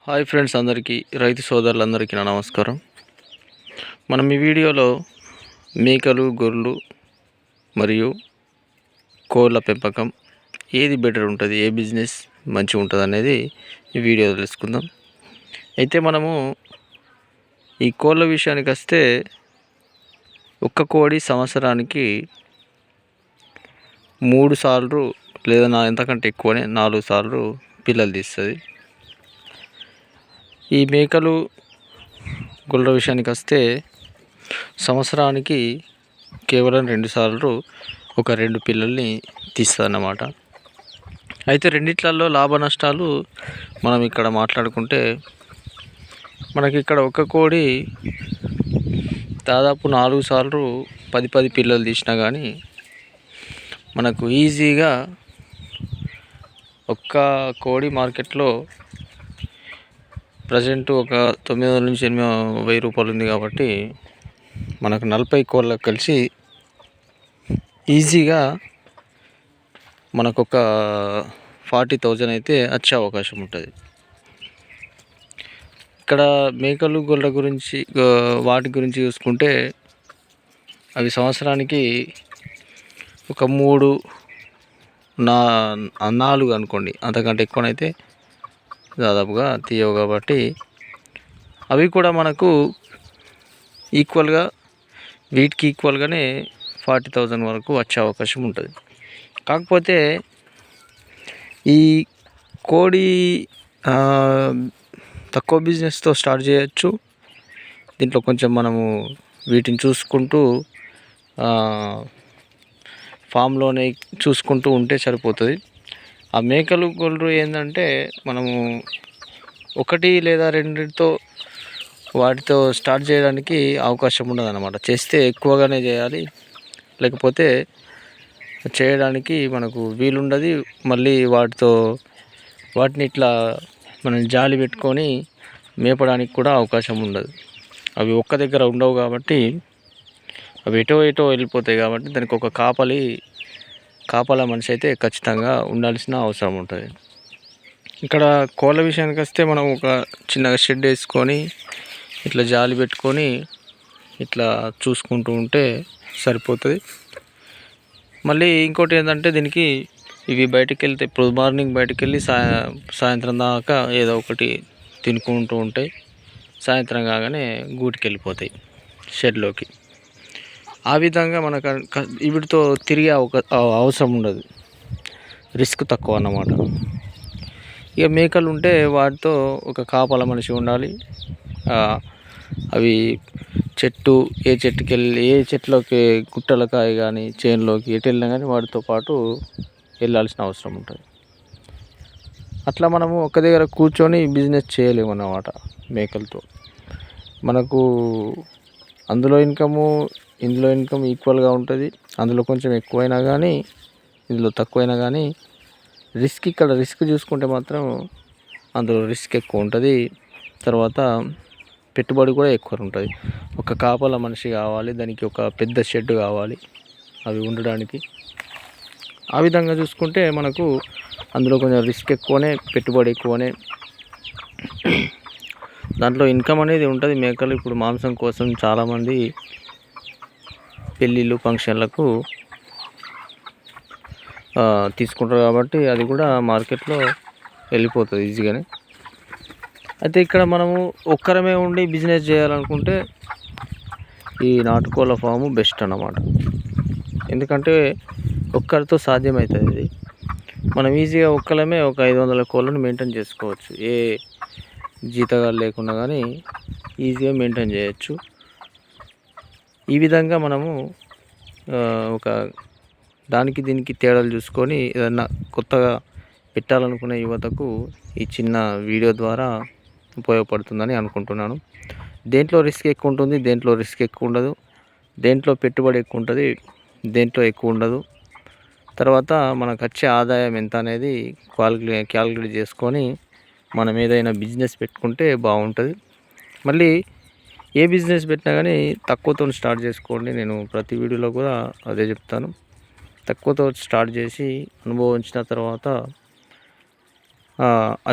Hi friends, అందరికీ రైతు సోదరులందరికీ నా నమస్కారం. మనం ఈ వీడియోలో మేకలు, గొర్రెలు మరియు కోళ్ళ పెంపకం ఏది బెటర్ ఉంటుంది, ఏ బిజినెస్ మంచిగా ఉంటుంది అనేది ఈ వీడియో తెలుసుకుందాం. అయితే మనము ఈ కోళ్ళ విషయానికి వస్తే ఒక్క కోడి సంవత్సరానికి 3 సార్లు లేదా ఎంతకంటే ఎక్కువనే 4 సార్లు పిల్లలు తీస్తుంది. ఈ మేకలు, గొర్రెల విషయానికి వస్తే సంవత్సరానికి కేవలం 2 సార్లు ఒక 2 పిల్లల్ని తీస్తుందన్నమాట. అయితే రెండిట్లలో లాభ నష్టాలు మనం ఇక్కడ మాట్లాడుకుంటే మనకి ఇక్కడ ఒక కోడి దాదాపు 4 సార్లు 10 పిల్లలు తీసినా కానీ మనకు ఈజీగా ఒక్క కోడి మార్కెట్లో ప్రజెంట్ ఒక 900 నుంచి 800 రూపాయలు ఉంది. కాబట్టి మనకు 40 కోళ్ళకు కలిసి ఈజీగా మనకు ఒక 40,000 అయితే వచ్చే అవకాశం ఉంటుంది. ఇక్కడ మేకలు, గొర్రెల గురించి వాటి గురించి చూసుకుంటే అవి సంవత్సరానికి ఒక 4 అనుకోండి, అంతకంటే ఎక్కువనైతే దాదాపుగా తీయవు. కాబట్టి అవి కూడా మనకు ఈక్వల్గా వీటికి ఈక్వల్గానే 40,000 వరకు వచ్చే అవకాశం ఉంటుంది. కాకపోతే ఈ కోడి తక్కువ బిజినెస్తో స్టార్ట్ చేయొచ్చు. దీంట్లో కొంచెం మనము వీటిని చూసుకుంటూ ఫామ్లోనే చూసుకుంటూ ఉంటే సరిపోతుంది. ఆ మేకలు, గొర్రెలు ఏంటంటే మనము 1 లేదా 2తో వాటితో స్టార్ట్ చేయడానికి అవకాశం ఉండదు అన్నమాట. చేస్తే ఎక్కువగానే చేయాలి, లేకపోతే చేయడానికి మనకు వీలుండదు. మళ్ళీ వాటిని ఇట్లా మనం జాలి పెట్టుకొని మేపడానికి కూడా అవకాశం ఉండదు. అవి ఒక్క దగ్గర ఉండవు కాబట్టి అవి ఎటో వెళ్ళిపోతాయి. కాబట్టి దానికి ఒక కాపలా మనిషి అయితే ఖచ్చితంగా ఉండాల్సిన అవసరం ఉంటుంది. ఇక్కడ కోళ్ళ విషయానికి వస్తే మనం ఒక చిన్నగా షెడ్ వేసుకొని ఇట్లా జాలి పెట్టుకొని ఇట్లా చూసుకుంటూ ఉంటే సరిపోతుంది. మళ్ళీ ఇంకోటి ఏంటంటే దీనికి ఇవి బయటికి వెళ్తే ఇప్పుడు మార్నింగ్ బయటికి వెళ్ళి సాయంత్రం దాకా ఏదో ఒకటి తినుకుంటూ ఉంటాయి. సాయంత్రం కాగానే గూటికి వెళ్ళిపోతాయి షెడ్లోకి. ఆ విధంగా మనకు వీటితో తిరిగే అవసరం ఉండదు, రిస్క్ తక్కువ అన్నమాట. ఇక మేకలు ఉంటే వాటితో ఒక కాపల మనిషి ఉండాలి. అవి ఏ చెట్లోకి గుట్టలకాయ కానీ చేనులోకి ఎటు వెళ్ళినా కానీ వాటితో పాటు వెళ్ళాల్సిన అవసరం ఉంటుంది. అట్లా మనము ఒక దగ్గర కూర్చొని బిజినెస్ చేయలేము అన్నమాట. మేకలతో మనకు ఇందులో ఇన్కమ్ ఈక్వల్గా ఉంటుంది. అందులో కొంచెం ఎక్కువైనా కానీ ఇందులో తక్కువైనా కానీ ఇక్కడ రిస్క్ చూసుకుంటే మాత్రం అందులో రిస్క్ ఎక్కువ ఉంటుంది. తర్వాత పెట్టుబడి కూడా ఎక్కువ ఉంటుంది. ఒక కాపల మనిషి కావాలి, దానికి ఒక పెద్ద షెడ్ కావాలి అవి ఉండడానికి. ఆ విధంగా చూసుకుంటే మనకు అందులో కొంచెం రిస్క్ ఎక్కువనే, పెట్టుబడి ఎక్కువనే. దాంట్లో ఇన్కమ్ అనేది ఉంటుంది. మేకలు ఇప్పుడు మాంసం కోసం చాలామంది పెళ్ళిళ్ళు, ఫంక్షన్లకు తీసుకుంటారు. కాబట్టి అది కూడా మార్కెట్లో వెళ్ళిపోతుంది ఈజీగానే. అయితే ఇక్కడ మనము ఒక్కరమే ఉండి బిజినెస్ చేయాలనుకుంటే ఈ నాటుకోళ్ళ ఫాము బెస్ట్ అన్నమాట. ఎందుకంటే ఒక్కరితో సాధ్యమవుతుంది ఇది. మనం ఈజీగా ఒక్కరమే ఒక 500 కోళ్ళను మెయింటైన్ చేసుకోవచ్చు. ఏ జీతగాలు లేకుండా కానీ ఈజీగా మెయింటైన్ చేయొచ్చు. ఈ విధంగా మనము ఒక దీనికి తేడాలు చూసుకొని ఏదన్నా కొత్తగా పెట్టాలనుకునే యువతకు ఈ చిన్న వీడియో ద్వారా ఉపయోగపడుతుందని అనుకుంటున్నాను. దేంట్లో రిస్క్ ఎక్కువ ఉంటుంది, దేంట్లో రిస్క్ ఎక్కువ ఉండదు, దేంట్లో పెట్టుబడి ఎక్కువ ఉంటుంది, దేంట్లో ఎక్కువ ఉండదు. తర్వాత మనకు వచ్చే ఆదాయం ఎంత అనేది క్యాలిక్యులేట్ చేసుకొని మనం ఏదైనా బిజినెస్ పెట్టుకుంటే బాగుంటుంది. మళ్ళీ ఏ బిజినెస్ పెట్టినా కానీ తక్కువతో స్టార్ట్ చేసుకోండి. నేను ప్రతి వీడియోలో కూడా అదే చెప్తాను. తక్కువతో స్టార్ట్ చేసి అనుభవం వచ్చిన తర్వాత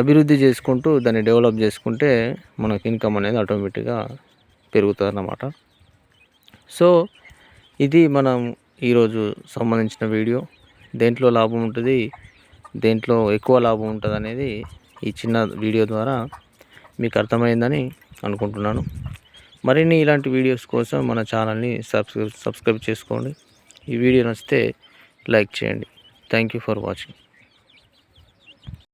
అభివృద్ధి చేసుకుంటూ దాన్ని డెవలప్ చేసుకుంటే మనకు ఇన్కమ్ అనేది ఆటోమేటిక్గా పెరుగుతుంది అన్నమాట. సో ఇది మనం ఈరోజు సంబంధించిన వీడియో. దేంట్లో లాభం ఉంటుంది, దేంట్లో ఎక్కువ లాభం ఉంటుంది అనేది ఈ చిన్న వీడియో ద్వారా మీకు అర్థమైందని అనుకుంటున్నాను. మరిన్ని ఇలాంటి వీడియోస్ కోసం మన ఛానల్ని సబ్స్క్రైబ్ చేసుకోండి. ఈ వీడియో నచ్చితే లైక్ చేయండి. Thank you for watching.